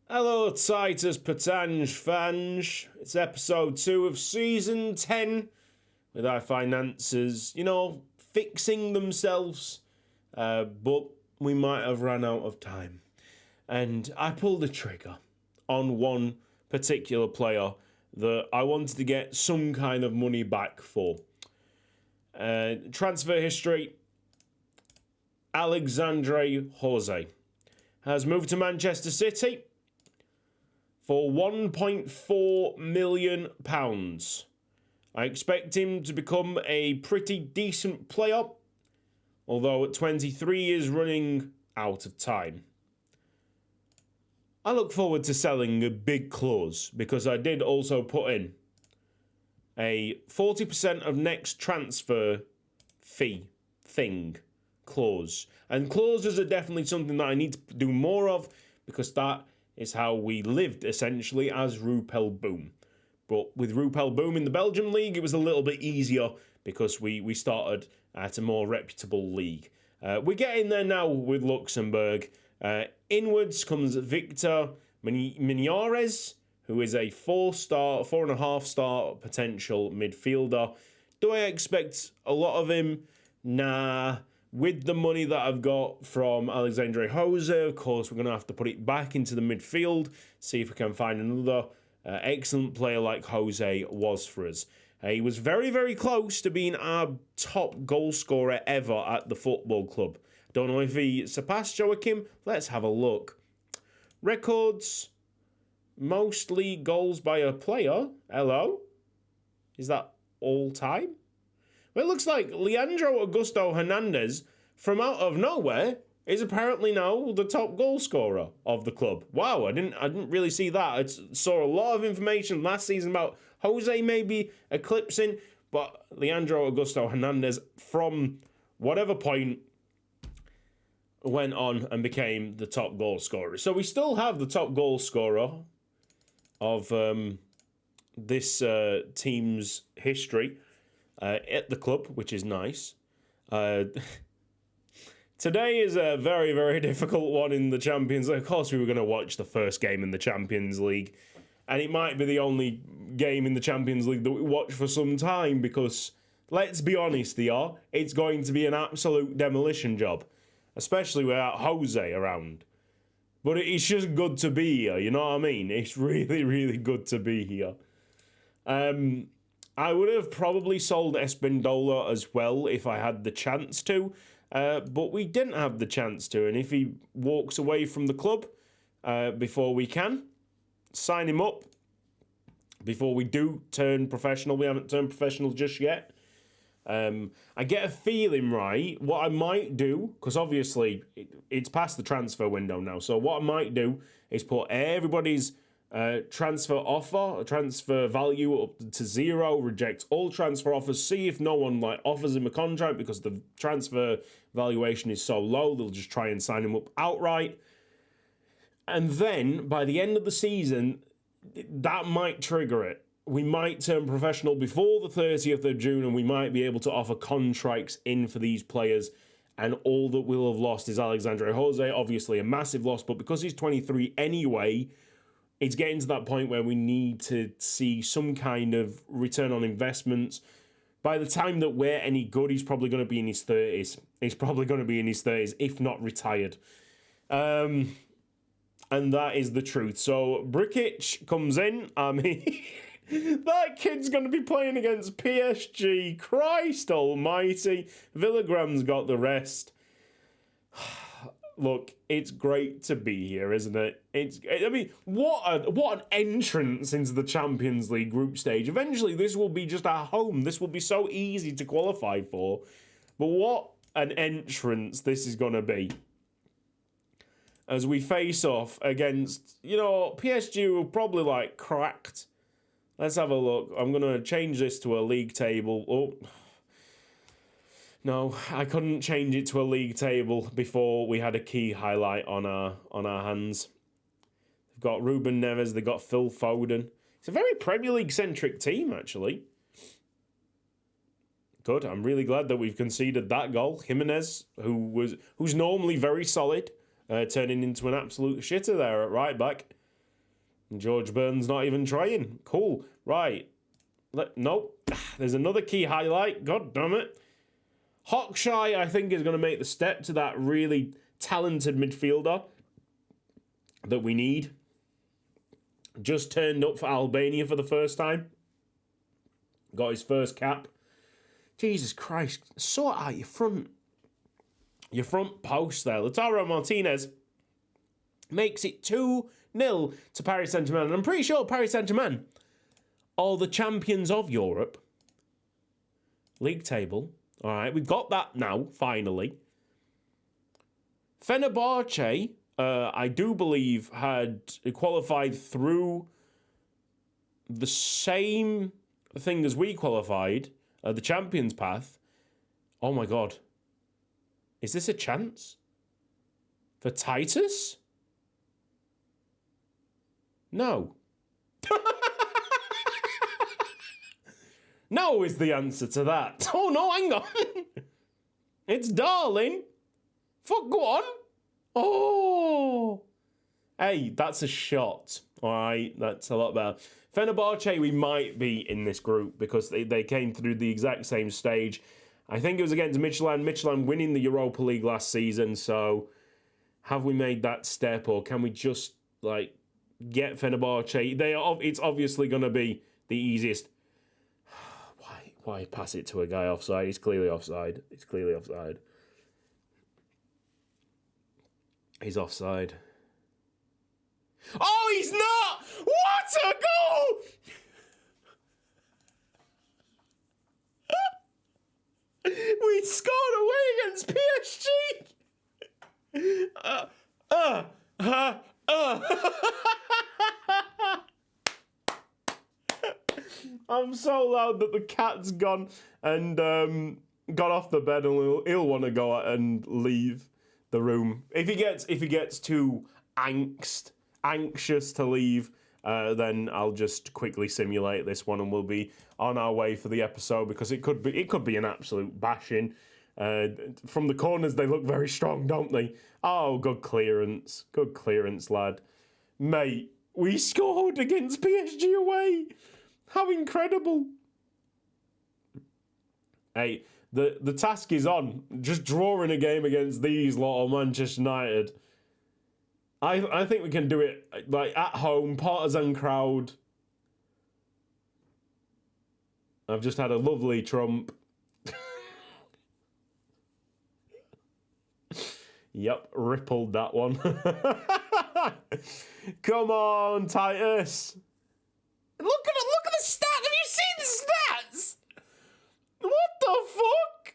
Hello, Titus Pétange. It's episode 2 of season 10 with our finances, fixing themselves. But we might have run out of time. And I pulled the trigger on one particular player that I wanted to get some kind of money back for. Transfer history: Alexandre Jose has moved to Manchester City for £1.4 million. I expect him to become a pretty decent player, although at 23 he is running out of time. I look forward to selling a big clause because I did also put in a 40% of next transfer fee thing clause. And clauses are definitely something that I need to do more of because that is how we lived, essentially, as Rupel Boom. But with Rupel Boom in the Belgium league, it was a little bit easier because we started at a more reputable league. We're getting there now with Luxembourg. Inwards comes Victor Minares, who is a 4.5-star potential midfielder. Do I expect a lot of him? Nah. With the money that I've got from Alexandre Jose, of course, we're going to have to put it back into the midfield, see if we can find another excellent player like Jose was for us. He was very, very close to being our top goal scorer ever at the football club. Don't know if he surpassed Joachim. Let's have a look. Records: mostly goals by a player. Hello? Is that all time? Well, it looks like Leandro Augusto Hernandez, from out of nowhere, is apparently now the top goal scorer of the club. Wow, I didn't really see that. I saw a lot of information last season about Jose maybe eclipsing, but Leandro Augusto Hernandez, from whatever point, went on and became the top goal scorer. So we still have the top goal scorer of this team's history at the club, which is nice. Today is a very, very difficult one in the Champions League. Of course, we were going to watch the first game in the Champions League, and it might be the only game in the Champions League that we watch for some time because, let's be honest here, it's going to be an absolute demolition job, especially without Jose around. But it's just good to be here, you know what I mean? It's really, really good to be here. I would have probably sold Espindola as well if I had the chance to, but we didn't have the chance to. And if he walks away from the club before we can, sign him up before we do turn professional. We haven't turned professional just yet. I get a feeling, right, what I might do, because obviously it's past the transfer window now, so what I might do is put everybody's transfer offer, transfer value up to 0, reject all transfer offers, see if no one offers him a contract because the transfer valuation is so low, they'll just try and sign him up outright. And then by the end of the season, that might trigger it. We might turn professional before the 30th of June and we might be able to offer contracts in for these players. And all that we'll have lost is Alexandre Jose, obviously a massive loss, but because he's 23 anyway, it's getting to that point where we need to see some kind of return on investments. By the time that we're any good, he's probably going to be in his 30s. He's probably going to be in his 30s, if not retired. And that is the truth. So Brikic comes in. I mean, that kid's going to be playing against PSG. Christ almighty. Villagram's got the rest. Look, it's great to be here, isn't it? What an entrance into the Champions League group stage. Eventually, this will be just our home. This will be so easy to qualify for. But what an entrance this is going to be. As we face off against, PSG will probably, cracked. Let's have a look. I'm going to change this to a league table. Oh, no, I couldn't change it to a league table before we had a key highlight on our hands. They've got Ruben Neves, they've got Phil Foden. It's a very Premier League-centric team, actually. Good, I'm really glad that we've conceded that goal. Jimenez, who's normally very solid, turning into an absolute shitter there at right back. George Burns not even trying. Cool. Right. Nope. There's another key highlight. God damn it. Hawkshire, I think, is going to make the step to that really talented midfielder that we need. Just turned up for Albania for the first time. Got his first cap. Jesus Christ. Sort out your front post there. Lautaro Martinez makes it 2-0 to Paris Saint-Germain. And I'm pretty sure Paris Saint-Germain are the champions of Europe. League table. All right, we've got that now, finally. Fenerbahce, I do believe, had qualified through the same thing as we qualified, the Champions Path. Oh my God. Is this a chance? For Titus? No. No is the answer to that. Oh no, hang on. It's Darling. Fuck, go on. Oh. Hey, that's a shot. All right, that's a lot better. Fenerbahce, we might be in this group because they came through the exact same stage. I think it was against Midtjylland. Midtjylland winning the Europa League last season. So have we made that step, or can we just get Fenerbahce? It's obviously going to be the easiest. Why pass it to a guy offside? He's clearly offside. It's clearly offside. He's offside. Oh, he's not! What a goal! We scored away against PSG! I'm so loud that the cat's gone and got off the bed, and he'll want to go out and leave the room. If he gets too anxious to leave, then I'll just quickly simulate this one, and we'll be on our way for the episode, because it could be an absolute bashing. From the corners, they look very strong, don't they? Oh, good clearance, lad. Mate, we scored against PSG away. How incredible! Hey, the task is on. Just drawing a game against these lot of Manchester United. I think we can do it at home, partisan crowd. I've just had a lovely trump. Yep, rippled that one. Come on, Titus. Look at the stats. Have you seen the stats? What the fuck?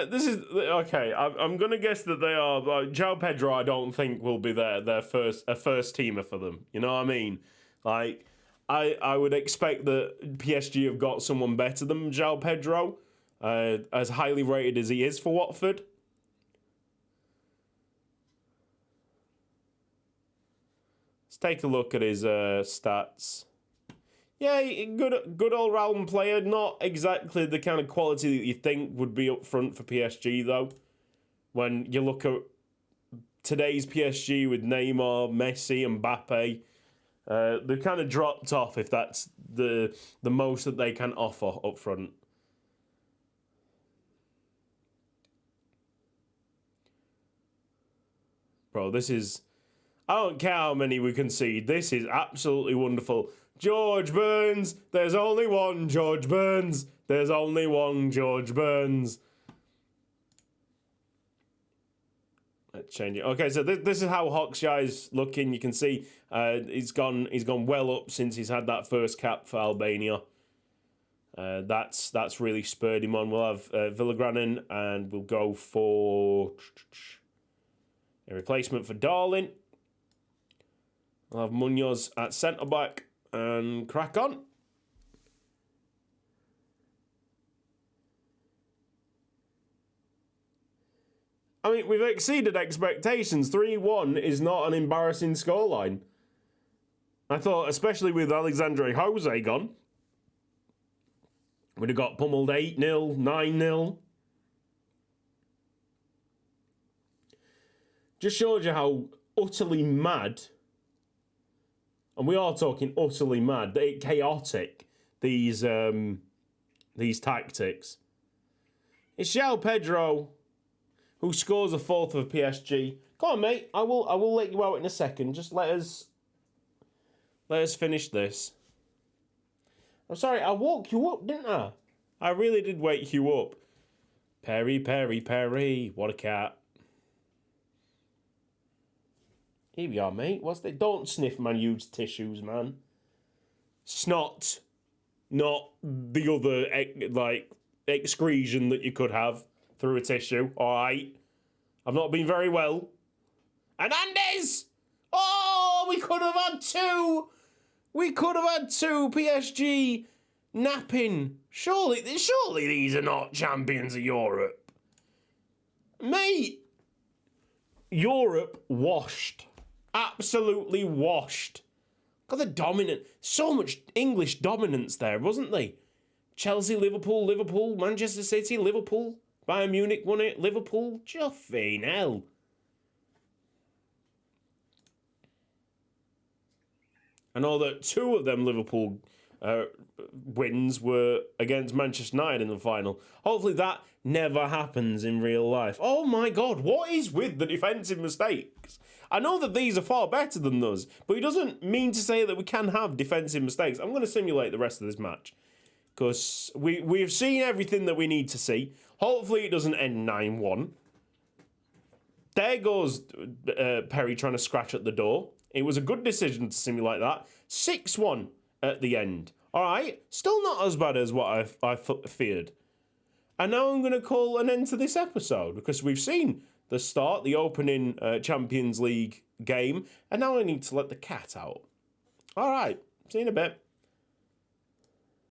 This is okay. I'm gonna guess that they are. João Pedro, I don't think will be their first teamer for them. You know what I mean? I would expect that PSG have got someone better than João Pedro, as highly rated as he is for Watford. Let's take a look at his stats. Yeah, good all-round player. Not exactly the kind of quality that you think would be up front for PSG, though. When you look at today's PSG with Neymar, Messi, and Mbappe, they've kind of dropped off, if that's the most that they can offer up front. Bro, this is... I don't care how many we concede. This is absolutely wonderful. George Burns. There's only one George Burns. There's only one George Burns. Let's change it. Okay, so this is how Hawkshire's looking. You can see he's gone well up since he's had that first cap for Albania. That's really spurred him on. We'll have Villagranen, and we'll go for a replacement for Darling. We'll have Munoz at centre-back and crack on. I mean, we've exceeded expectations. 3-1 is not an embarrassing scoreline. I thought, especially with Alexandre Jose gone, We'd have got pummeled 8-0, 9-0. Just showed you how utterly mad, and we are talking utterly mad, chaotic, these tactics. It's João Pedro who scores a fourth for PSG. Go on, mate. I will let you out in a second. Just let us finish this. I'm sorry, I woke you up, didn't I? I really did wake you up. Perry, Perry, Perry. What a cat. Here we are, mate. What's that? Don't sniff man used tissues, man. Snot. Not the other, excretion that you could have through a tissue. Alright. I've not been very well. Hernandez! Oh, we could have had two! We could have had two. PSG napping. Surely these are not champions of Europe. Mate. Europe washed. Absolutely washed. Got the dominant. So much English dominance there, wasn't they? Chelsea, Liverpool, Manchester City, Liverpool. Bayern Munich won it. Liverpool. Juffing hell. I know that two of them Liverpool wins were against Manchester United in the final. Hopefully that never happens in real life. Oh my God, what is with the defensive mistakes? I know that these are far better than those, but it doesn't mean to say that we can have defensive mistakes. I'm going to simulate the rest of this match because we've seen everything that we need to see. Hopefully it doesn't end 9-1. There goes Perry trying to scratch at the door. It was a good decision to simulate that. 6-1 at the end. All right, still not as bad as what I feared. And now I'm going to call an end to this episode because we've seen the start, the opening Champions League game, and now I need to let the cat out. All right, see you in a bit.